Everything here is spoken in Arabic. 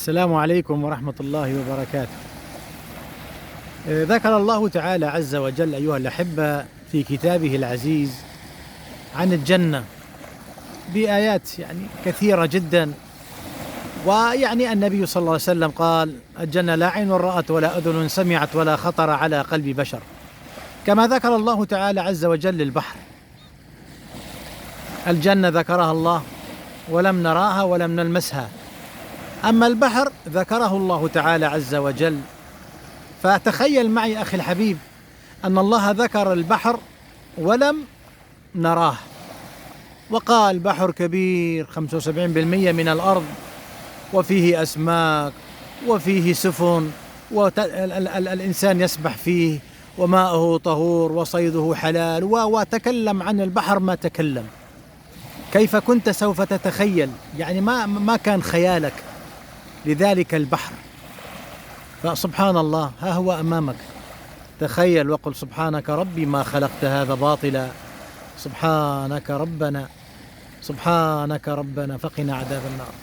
السلام عليكم ورحمة الله وبركاته. ذكر الله تعالى عز وجل أيها الأحبة في كتابه العزيز عن الجنة بآيات كثيرة جدا. ويعني النبي صلى الله عليه وسلم قال: الجنة لا عين رأت ولا أذن سمعت ولا خطر على قلب بشر. كما ذكر الله تعالى عز وجل البحر، الجنة ذكرها الله ولم نراها ولم نلمسها، أما البحر ذكره الله تعالى عز وجل. فتخيل معي أخي الحبيب أن الله ذكر البحر ولم نراه، وقال بحر كبير 75% من الأرض، وفيه أسماك وفيه سفن والإنسان يسبح فيه وماءه طهور وصيده حلال، وتكلم عن البحر ما تكلم. كيف كنت سوف تتخيل؟ ما كان خيالك لذلك البحر. فسبحان الله، ها هو أمامك، تخيل وقل: سبحانك ربي ما خلقت هذا باطلا، سبحانك ربنا، سبحانك ربنا فقنا عذاب النار.